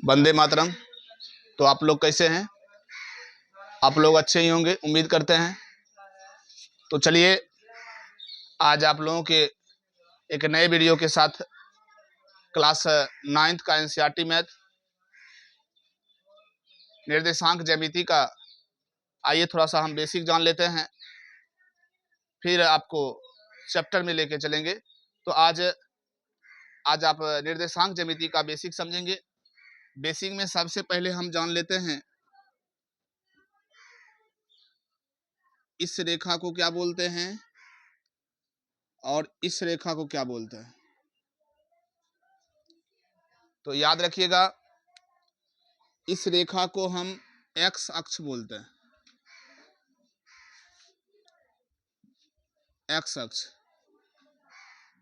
वंदे मातरम। तो आप लोग कैसे हैं? आप लोग अच्छे ही होंगे, उम्मीद करते हैं। तो चलिए आज आप लोगों के एक नए वीडियो के साथ क्लास 9th का एनसीईआरटी मैथ निर्देशांक ज्यामिति का आइए थोड़ा सा हम बेसिक जान लेते हैं, फिर आपको चैप्टर में लेके चलेंगे। तो आज आप निर्देशांक ज्यामिति का बेसिक समझेंगे। बेसिक में सबसे पहले हम जान लेते हैं इस रेखा को क्या बोलते हैं और इस रेखा को क्या बोलते हैं। तो याद रखिएगा, इस रेखा को हम एक्स अक्ष बोलते हैं, एक्स अक्ष।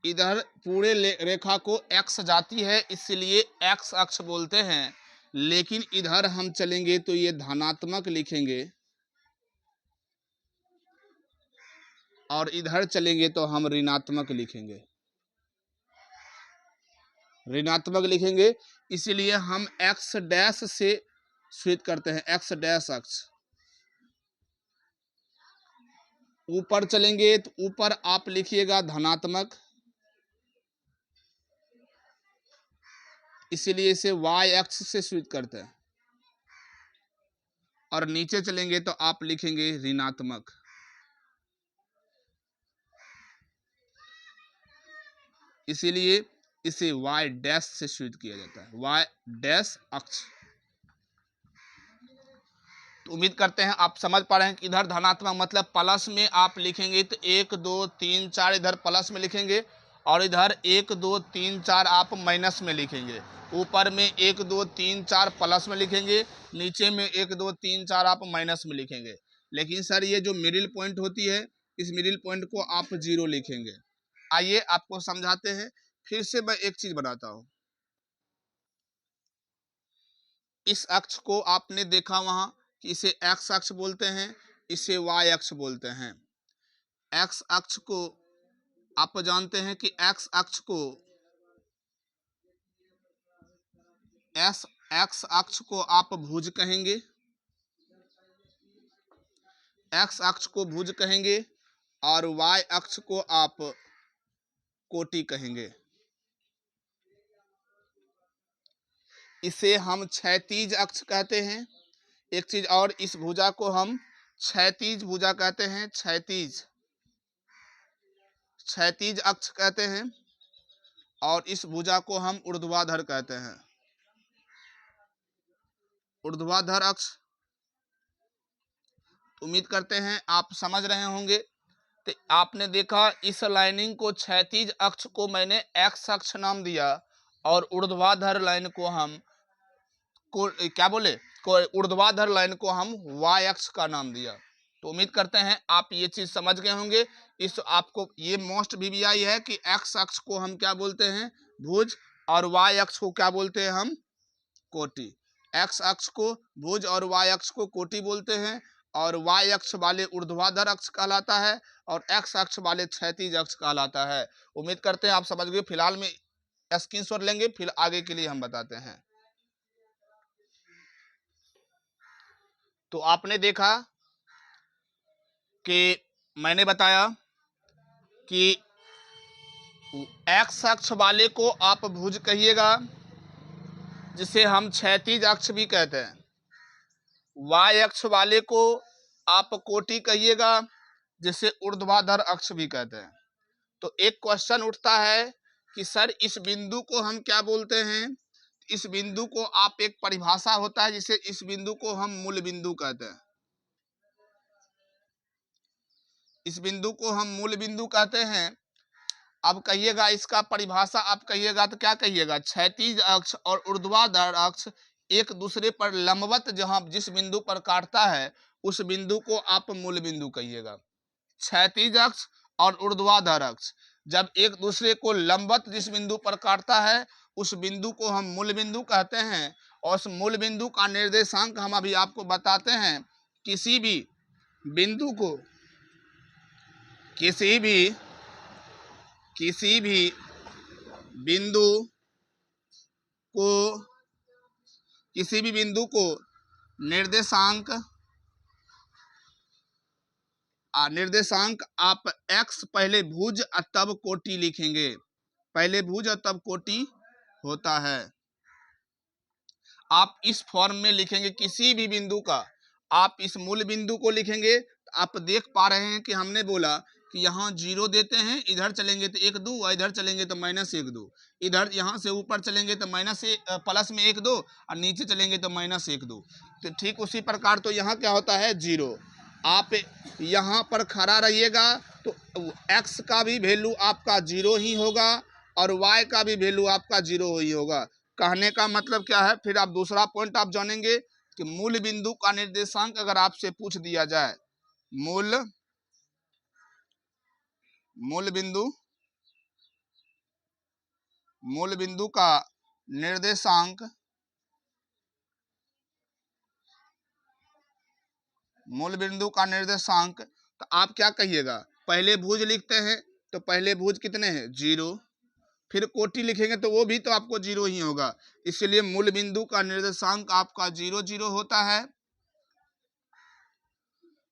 इधर पूरे रेखा को एक्स जाती है, इसलिए एक्स अक्ष बोलते हैं। लेकिन इधर हम चलेंगे तो ये धनात्मक लिखेंगे और इधर चलेंगे तो हम ऋणात्मक लिखेंगे, ऋणात्मक लिखेंगे। इसलिए हम एक्स डैश से सूचित करते हैं, एक्स डैश अक्ष। ऊपर चलेंगे तो ऊपर आप लिखिएगा धनात्मक, इसीलिए इसे वाई अक्ष से सूचित करते हैं। और नीचे चलेंगे तो आप लिखेंगे ऋणात्मक, इसीलिए इसे वाई डैश से सूचित किया जाता है, वाई डैश अक्ष। तो उम्मीद करते हैं आप समझ पा रहे हैं कि इधर धनात्मक मतलब प्लस में आप लिखेंगे तो 1 2 3 4 इधर प्लस में लिखेंगे और इधर 1 2 3 4 आप माइनस में लिखेंगे। ऊपर में 1 2 3 4 प्लस में लिखेंगे, नीचे में 1 2 3 4 आप माइनस में लिखेंगे। लेकिन सर ये जो मिडिल पॉइंट होती है, इस मिडिल पॉइंट को आप 0 लिखेंगे। आइए आपको समझाते हैं। फिर से मैं एक चीज बताता हूं, इस अक्ष को आपने देखा वहां कि इसे एक्स अक्ष बोलते हैं, इसे वाई अक्ष बोलते हैं। एक्स अक्ष को आप जानते हैं कि एक्स अक्ष को एक्स अक्ष को आप भुज कहेंगे, एक्स अक्ष को भुज कहेंगे और वाई अक्ष को आप कोटि कहेंगे। इसे हम क्षैतिज अक्ष कहते हैं। एक चीज और, इस भुजा को हम क्षैतिज भुजा कहते हैं, क्षैतिज क्षैतिज अक्ष कहते हैं। और इस भुजा को हम ऊर्ध्वाधर कहते हैं, ऊर्ध्वाधर अक्ष। उम्मीद करते हैं आप समझ रहे होंगे। तो आपने देखा इस लाइनिंग को, क्षैतिज अक्ष को मैंने एक्स अक्ष नाम दिया और ऊर्ध्वाधर लाइन को हम क्या बोले, ऊर्ध्वाधर लाइन को हम वाई अक्ष का नाम दिया। तो उम्मीद करते हैं आप ये चीज समझ गए होंगे। इस आपको ये मोस्ट वीवीआई है कि एक्स अक्ष को हम क्या बोलते हैं, भुज, और वाई अक्ष को क्या बोलते हैं हम, कोटि। एक्स अक्ष को भुज और वाई अक्ष को कोटि बोलते हैं। और वाई अक्ष वाले ऊर्ध्वाधर अक्ष कहलाता है और एक्स अक्ष वाले क्षैतिज अक्ष कहलाता है। उम्मीद करते हैं आप समझ गए। फिलहाल में स्क्रीनशॉट लेंगे, फिर आगे के लिए हम बताते हैं। तो आपने देखा कि मैंने बताया कि एक्स अक्ष वाले को आप भुज कहिएगा, जिसे हम क्षैतिज अक्ष भी कहते हैं। वाई अक्ष वाले को आप कोटि कहिएगा, जिसे ऊर्ध्वाधर अक्ष भी कहते हैं। तो एक क्वेश्चन उठता है कि सर इस बिंदु को हम क्या बोलते हैं। इस बिंदु को आप, एक परिभाषा होता है जिसे, इस बिंदु को हम मूल बिंदु कहते हैं। इस बिंदु को हम मूल बिंदु कहते हैं। अब कहिएगा इसका परिभाषा, आप कहिएगा तो क्या कहिएगा, क्षैतिज अक्ष और ऊर्ध्वाधर अक्ष एक दूसरे पर लंबवत जहां जिस बिंदु पर काटता है उस बिंदु को आप मूल बिंदु कहिएगा। क्षैतिज अक्ष और ऊर्ध्वाधर अक्ष जब एक दूसरे को लंबवत जिस बिंदु पर काटता है उस बिंदु को हम मूल बिंदु कहते हैं। और उस मूल बिंदु का निर्देशांक हम अभी आपको बताते हैं। किसी भी बिंदु को, किसी भी बिंदु को किसी भी बिंदु को निर्देशांक आप x पहले भुज तब कोटि लिखेंगे, पहले भुज और तब कोटि होता है। आप इस फॉर्म में लिखेंगे किसी भी बिंदु का, आप इस मूल बिंदु को लिखेंगे। आप देख पा रहे हैं कि हमने बोला कि यहाँ 0 देते हैं, इधर चलेंगे तो 1 2, और इधर चलेंगे तो -1 2, इधर यहाँ से ऊपर चलेंगे तो प्लस में 1 2, और नीचे चलेंगे तो -1 2। तो ठीक उसी प्रकार तो यहाँ क्या होता है 0। आप यहाँ पर खड़ा रहिएगा तो x का भी वैल्यू आपका 0 ही होगा और y का भी वैल्यू आपका 0 ही होगा। कहने का मतलब क्या है, फिर आप दूसरा पॉइंट आप जानेंगे कि मूल बिंदु का निर्देशांक अगर आपसे पूछ दिया जाए, मूल बिंदु का निर्देशांक, तो आप क्या कहिएगा, पहले भुज लिखते हैं तो पहले भुज कितने हैं 0, फिर कोटि लिखेंगे तो वो भी तो आपको 0 ही होगा। इसलिए मूल बिंदु का निर्देशांक आपका 0 0 होता है,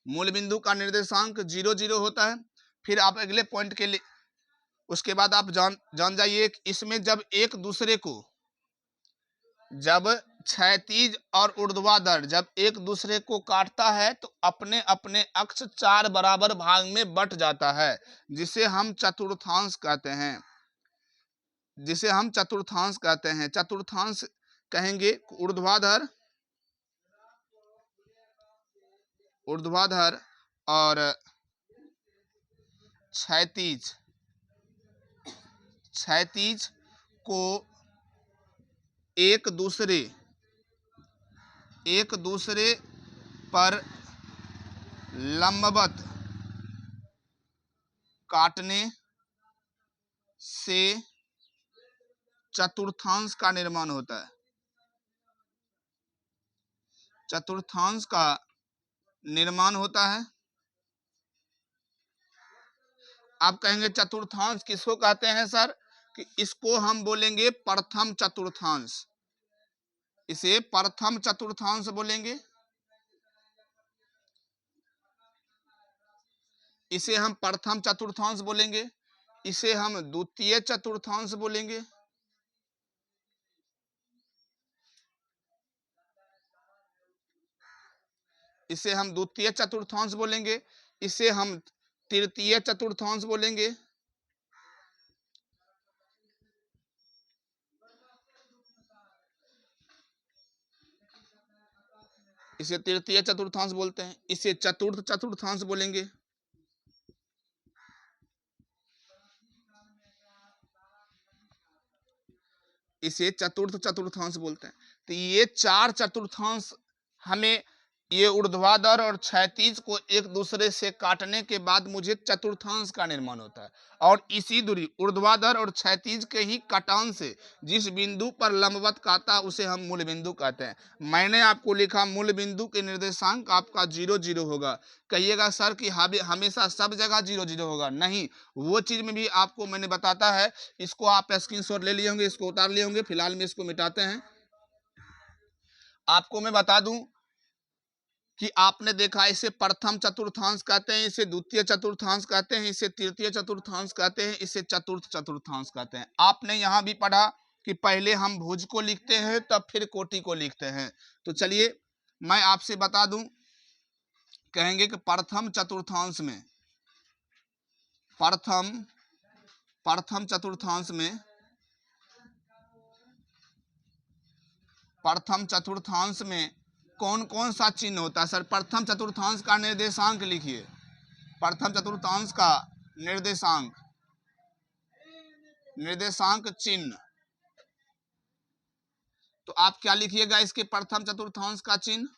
मूल बिंदु का निर्देशांक 0 0 होता है। फिर आप अगले पॉइंट के लिए उसके बाद आप जान जाइए, इसमें जब एक दूसरे को, जब क्षैतिज और ऊर्ध्वाधर जब एक दूसरे को काटता है तो अपने अपने अक्ष 4 बराबर भाग में बट जाता है, जिसे हम चतुर्थांश कहते हैं, चतुर्थांश कहेंगे ऊर्ध्वाधर और क्षैतिज को एक दूसरे पर लंबवत काटने से चतुर्थांश का निर्माण होता है। चतुर्थांश का निर्माण होता है। आप कहेंगे चतुर्थांश किसको कहते हैं सर, कि इसको हम बोलेंगे प्रथम चतुर्थांश, इसे प्रथम चतुर्थांश बोलेंगे, इसे हम प्रथम चतुर्थांश बोलेंगे, इसे हम द्वितीय चतुर्थांश बोलेंगे, इसे हम द्वितीय चतुर्थांश बोलेंगे, इसे हम तृतीय चतुर्थांश बोलेंगे, इसे तृतीय चतुर्थांश बोलते हैं, इसे चतुर्थ चतुर्थांश बोलेंगे, इसे चतुर्थ चतुर्थांश बोलते हैं। तो ये 4 चतुर्थांश हमें, ये ऊर्ध्वाधर और क्षैतिज को एक दूसरे से काटने के बाद मुझे चतुर्थांश का निर्माण होता है, और इसी दूरी ऊर्ध्वाधर और क्षैतिज के ही कटान से जिस बिंदु पर लंबवत काटा उसे हम मूल बिंदु कहते हैं। मैंने आपको लिखा मूल बिंदु के निर्देशांक आपका 0 0 होगा। कहिएगा सर कि हमेशा सब जगह 0 0 होगा, नहीं, वो चीज में भी आपको मैंने बताता है। इसको आप स्क्रीनशॉट ले लिए होंगे, इसको उतार लिए होंगे, फिलहाल में इसको मिटाते हैं। आपको मैं बता दूं कि आपने देखा, इसे प्रथम चतुर्थांश कहते हैं, इसे द्वितीय चतुर्थांश कहते हैं, इसे तृतीय चतुर्थांश कहते हैं, इसे चतुर्थ चतुर्थांश कहते हैं। आपने यहां भी पढ़ा कि पहले हम भुज को लिखते हैं तब फिर कोटि को लिखते हैं। तो चलिए मैं आपसे बता दूं, कहेंगे कि प्रथम चतुर्थांश में कौन कौन सा चिन्ह होता है सर। प्रथम चतुर्थांश का निर्देशांक लिखिए, प्रथम चतुर्थांश का निर्देशांक चिन्ह। तो आप क्या लिखिएगा इसके प्रथम चतुर्थांश का चिन्ह।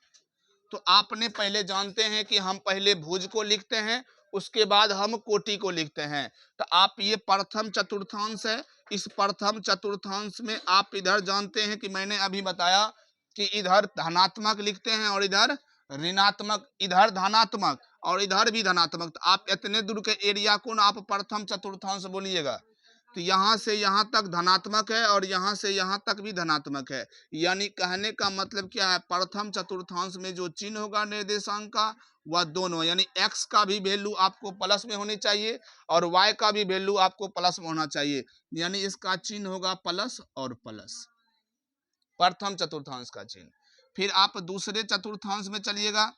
तो आपने पहले जानते हैं कि हम पहले भुज को लिखते हैं, उसके बाद हम कोटि को लिखते हैं। तो आप ये प्रथम चतुर्थांश है, इस प्रथम चतुर्थांश में आप इधर जानते हैं कि मैंने अभी बताया कि इधर धनात्मक लिखते हैं और इधर ऋणात्मक, इधर धनात्मक और इधर भी धनात्मक। तो आप इतने दूर के एरिया को ना आप प्रथम चतुर्थांश बोलिएगा। तो यहाँ से यहाँ तक धनात्मक है और यहाँ से यहाँ तक भी धनात्मक है। यानी कहने का मतलब क्या है, प्रथम चतुर्थांश में जो चिन्ह होगा निर्देशांक का वह दोनों, यानी x का भी वैल्यू आपको प्लस में होनी चाहिए और y का भी वैल्यू आपको प्लस में होना चाहिए। यानी इसका चिन्ह होगा प्लस और प्लस, प्रथम चतुर्थांश का चिन्ह। फिर आप दूसरे चतुर्थांश में चलिएगा।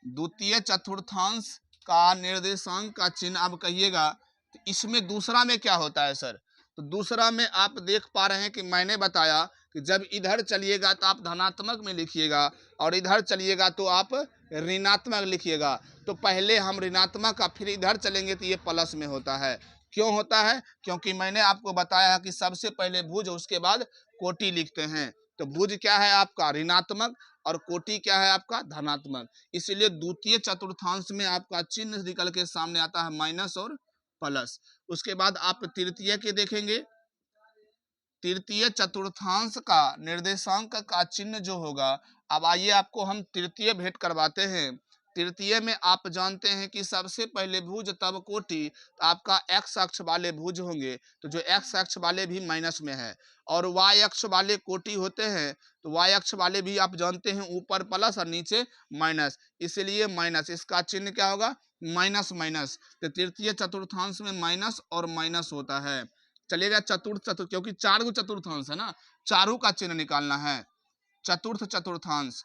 द्वितीय चतुर्थांश का निर्देशांक का चिन्ह आप कहिएगा, तो इसमें दूसरा में क्या होता है सर? तो दूसरा में आप देख पा रहे हैं कि मैंने बताया कि जब इधर चलिएगा तो आप धनात्मक में लिखिएगा और इधर चलिएगा तो आप ऋणात्मक लिखिएगा। तो पहले हम ऋणात्मक का, फिर इधर चलेंगे तो ये प्लस में होता है। क्यों होता है? क्योंकि मैंने आपको बताया कि सबसे पहले भुज उसके बाद कोटि लिखते हैं। तो भुज क्या है आपका? ऋणात्मक, और कोटि क्या है आपका? धनात्मक। इसलिए द्वितीय चतुर्थांश में आपका चिन्ह निकल के सामने आता है माइनस और प्लस। उसके बाद आप तृतीय के देखेंगे। तृतीय चतुर्थांश का निर्देशांक का चिन्ह जो होगा, अब आइए आपको हम तृतीय भेंट करवाते हैं। तृतीय में आप जानते हैं कि सबसे पहले भुज तब कोटि, तो आपका x अक्ष वाले भुज होंगे, तो जो x अक्ष वाले भी माइनस में है, और y अक्ष वाले कोटि होते हैं, तो y अक्ष वाले भी आप जानते हैं ऊपर प्लस और नीचे माइनस, इसलिए माइनस। इसका चिन्ह क्या होगा? Minus minus. तो तृतीय चतुर्थांश में माइनस और माइनस होता है। चलिएगा चतुर्थ, क्योंकि चार गो चतुर्थांश है ना, चारों का चिन्ह निकालना है। चतुर्थ चतुर्थांश,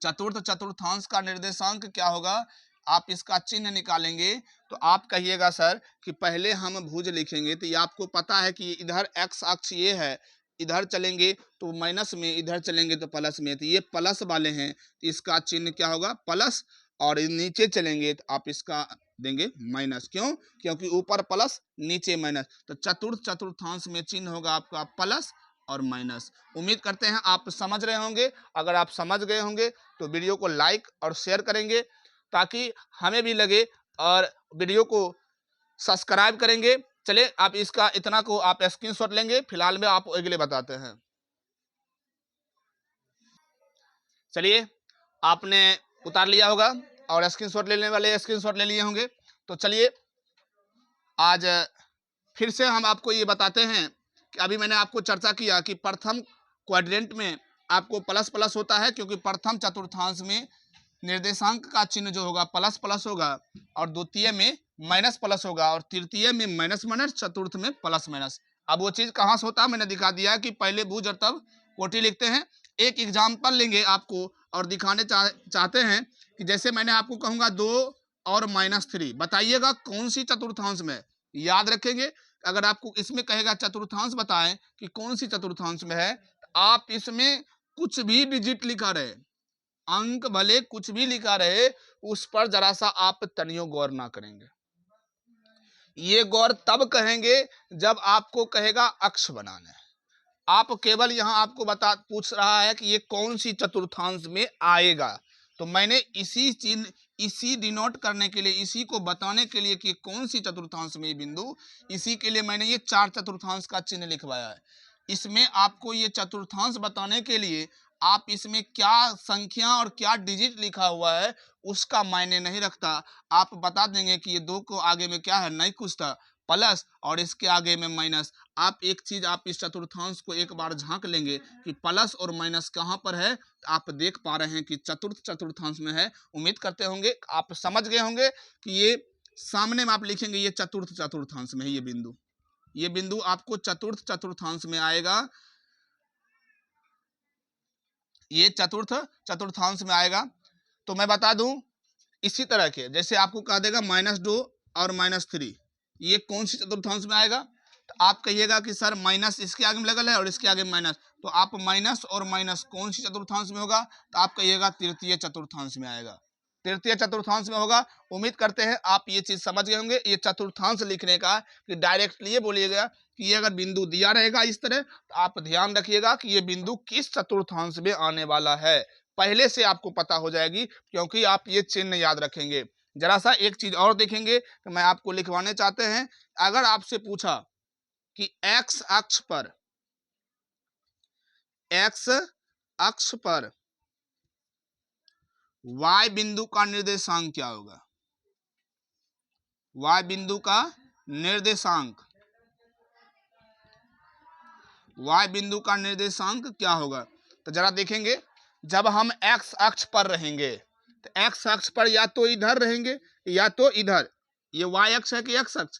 चतुर्थ चतुर्थांश का निर्देशांक क्या होगा? आप इसका चिन्ह निकालेंगे तो आप कहिएगा सर कि पहले हम भुज लिखेंगे, तो ये आपको पता है कि इधर x अक्ष ये है, इधर चलेंगे तो माइनस में, इधर चलेंगे तो प्लस में, तो ये प्लस वाले हैं, तो इसका चिन्ह क्या होगा? प्लस। और नीचे चलेंगे तो आप इसका देंगे माइनस। क्यों? क्योंकि ऊपर प्लस नीचे माइनस। तो चतुर्थ चतुर्थांश में चिन्ह होगा आपका प्लस और माइनस। उम्मीद करते हैं आप समझ रहे होंगे। अगर आप समझ गए होंगे तो वीडियो को लाइक और शेयर करेंगे ताकि हमें भी लगे, और वीडियो को सब्सक्राइब करेंगे। चलिए आप इसका इतना को आप स्क्रीनशॉट लेंगे, फिलहाल में आप अगले बताते हैं। चलिए आपने उतार लिया होगा और स्क्रीनशॉट लेने वाले स्क्रीनशॉट ले लिए होंगे। तो चलिए आज फिर से हम आपको ये बताते हैं कि अभी मैंने आपको चर्चा किया कि प्रथम क्वाड्रेंट में आपको प्लस प्लस होता है, क्योंकि प्रथम चतुर्थांश में निर्देशांक का चिन्ह जो होगा प्लस प्लस होगा, और द्वितीय में माइनस प्लस होगा, और तृतीय में माइनस माइनस, चतुर्थ में प्लस माइनस। अब वो चीज कहाँ से होता है मैंने दिखा दिया कि पहले भुज और तब कोटि लिखते हैं। एक एग्जाम्पल लेंगे आपको और दिखाने चाहते हैं कि जैसे मैंने आपको कहूंगा 2 और -3, बताइएगा कौन सी चतुर्थांश में। याद रखेंगे, अगर आपको इसमें कहेगा चतुर्थांश बताएं कि कौन सी चतुर्थांश में है, तो आप इसमें कुछ भी डिजिट लिखा रहे, अंक भले कुछ भी लिखा रहे, उस पर जरा सा आप तनियो गौर ना करेंगे। ये गौर तब कहेंगे जब आपको कहेगा अक्ष बनाना है। आप केवल यहां आपको पूछ रहा है कि ये कौन सी चतुर्थांश में आएगा, तो मैंने इसी चिन्ह, इसी डिनोट करने के लिए, इसी को बताने के लिए कि कौन सी चतुर्थांश में ये बिंदु, इसी के लिए मैंने ये 4 चतुर्थांश का चिन्ह लिखवाया है। इसमें आपको ये चतुर्थांश बताने के लिए आप इसमें क्या संख्या और क्या डिजिट लिखा हुआ है उसका मायने नहीं रखता। आप बता देंगे कि ये 2 को आगे में क्या है, नहीं कुछ था, प्लस, और इसके आगे में माइनस। आप एक चीज, आप इस चतुर्थांश को एक बार झांक लेंगे कि प्लस और माइनस कहां पर है, तो आप देख पा रहे हैं कि चतुर्थ चतुर्थांश में है। उम्मीद करते होंगे आप समझ गए होंगे कि ये सामने में आप लिखेंगे ये चतुर्थ चतुर्थांश में है। ये बिंदु आपको चतुर्थ चतुर्थांश में आएगा, ये चतुर्थ चतुर्थांश में आएगा। तो मैं बता दूं, इसी तरह के जैसे आपको कह देगा -2 और -3, ये कौन सी चतुर्थांश में आएगा, तो आप कहिएगा कि सर माइनस इसके आगे में लगल है और इसके आगे माइनस, तो आप माइनस और माइनस कौन सी चतुर्थांश में होगा, तो आप कहिएगा तृतीय चतुर्थांश में आएगा, तृतीय चतुर्थांश में होगा। उम्मीद करते हैं आप ये चीज समझ गए होंगे। ये चतुर्थांश लिखने का कि डायरेक्टली ये बोलिएगा कि ये अगर बिंदु दिया रहेगा इस तरह, तो आप ध्यान रखिएगा कि ये बिंदु किस चतुर्थांश में आने वाला है, पहले से आपको पता हो जाएगी, क्योंकि आप ये चिन्ह याद रखेंगे। जरा सा एक चीज और देखेंगे कि मैं आपको लिखवाने चाहते हैं। अगर आपसे पूछा कि x अक्ष पर y बिंदु का निर्देशांक क्या होगा, y बिंदु का निर्देशांक, y बिंदु का निर्देशांक क्या होगा? तो जरा देखेंगे, जब हम x अक्ष पर रहेंगे तो x अक्ष पर या तो इधर रहेंगे या तो इधर। ये y अक्ष है कि x अक्ष?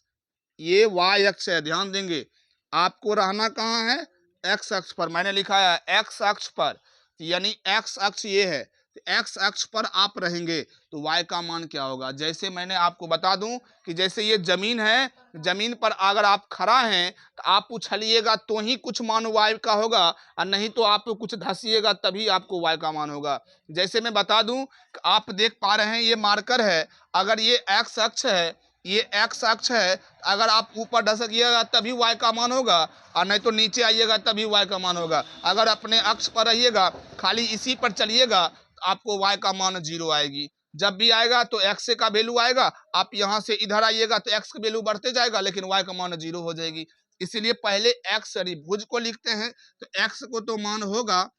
ये y अक्ष है, ध्यान देंगे। आपको रहना कहाँ है? x अक्ष पर। मैंने लिखा है x अक्ष पर, यानी x अक्ष ये है, तो x अक्ष पर आप रहेंगे तो y का मान क्या होगा? जैसे मैंने आपको बता दूं कि जैसे ये जमीन है, जमीन पर अगर आप खड़ा हैं तो आप उछलिएगा तो ही कुछ मान y का होगा, और नहीं तो आप कुछ धसिएगा तभी आपको y का मान होगा। जैसे मैं बता दूं कि आप देख पा रहे हैं ये मार्कर है, अगर ये x अक्ष है, ये x अक्ष है, अगर आप ऊपर धसकिएगा तभी y का मान होगा, और नहीं तो नीचे आइएगा तभी y का मान होगा। अगर अपने अक्ष पर रहिएगा, खाली इसी पर चलिएगा, तो आपको y का मान 0 आएगी। जब भी आएगा तो x का वैल्यू आएगा, आप यहां से इधर आइएगा तो x का वैल्यू बढ़ते जाएगा, लेकिन y का मान 0 हो जाएगी। इसीलिए पहले x यानी भुज को लिखते हैं, तो x को तो मान होगा,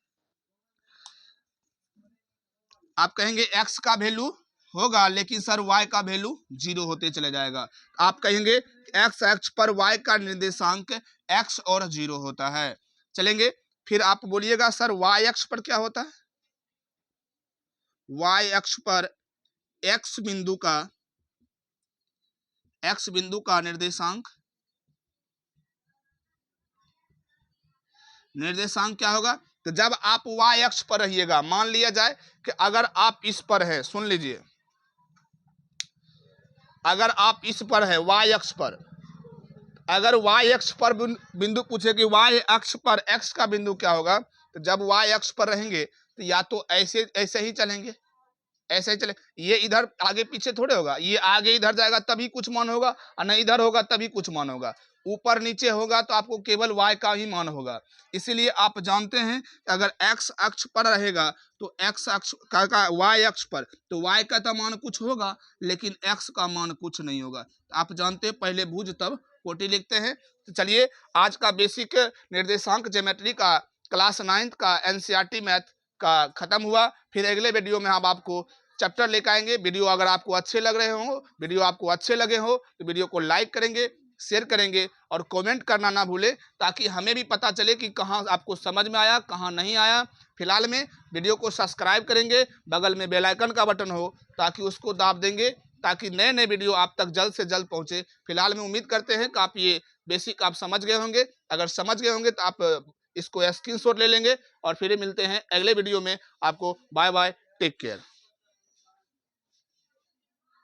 आप कहेंगे x का वैल्यू होगा, लेकिन सर y का वैल्यू 0 होते चले जाएगा। आप कहेंगे x अक्ष पर y का निर्देशांक x और 0 होता है। चलेंगे, फिर आप बोलिएगा सर y अक्ष पर क्या होता है? y अक्ष पर x बिंदु का निर्देशांक क्या होगा? तो जब आप y अक्ष पर रहिएगा, मान लिया जाए कि अगर आप इस पर है, सुन लीजिए, अगर आप इस पर है y अक्ष पर, अगर y अक्ष पर बिंदु पूछे कि y अक्ष पर x का बिंदु क्या होगा, तो जब y अक्ष पर रहेंगे तो या तो ऐसे ही चलेंगे, ऐसे ही चले, ये इधर आगे पीछे थोड़े होगा, ये आगे इधर जाएगा तभी कुछ मान होगा, और नहीं इधर होगा तभी कुछ मान होगा। ऊपर नीचे होगा तो आपको केवल y का ही मान होगा। इसीलिए आप जानते हैं अगर x अक्ष पर रहेगा तो x अक्ष का y अक्ष पर, तो y का तो मान कुछ होगा, लेकिन x का मान कुछ नहीं होगा। आप जानते हैं पहले भुज तब कोटि लिखते हैं। तो चलिए, आज का बेसिक निर्देशांक ज्योमेट्री का क्लास 9 का एनसीईआरटी मैथ का खत्म हुआ। फिर अगले वीडियो में हम आपको चैप्टर लेकर आएंगे। वीडियो अगर आपको अच्छे लग रहे हो, वीडियो आपको अच्छे लगे हो तो वीडियो को लाइक करेंगे, शेयर करेंगे और कमेंट करना ना भूले, ताकि हमें भी पता चले कि कहाँ आपको समझ में आया, कहाँ नहीं आया। फिलहाल में वीडियो को सब्सक्राइब करेंगे, बगल में बेल आइकन का बटन हो ताकि उसको दाब देंगे, ताकि नए नए वीडियो आप तक जल्द से जल्द पहुंचे। फिलहाल में उम्मीद करते हैं कि आप ये बेसिक आप समझ गए होंगे। अगर समझ गए होंगे तो आप इसको स्क्रीनशॉट ले लेंगे, और फिर मिलते हैं अगले वीडियो में। आपको बाय बाय, टेक केयर।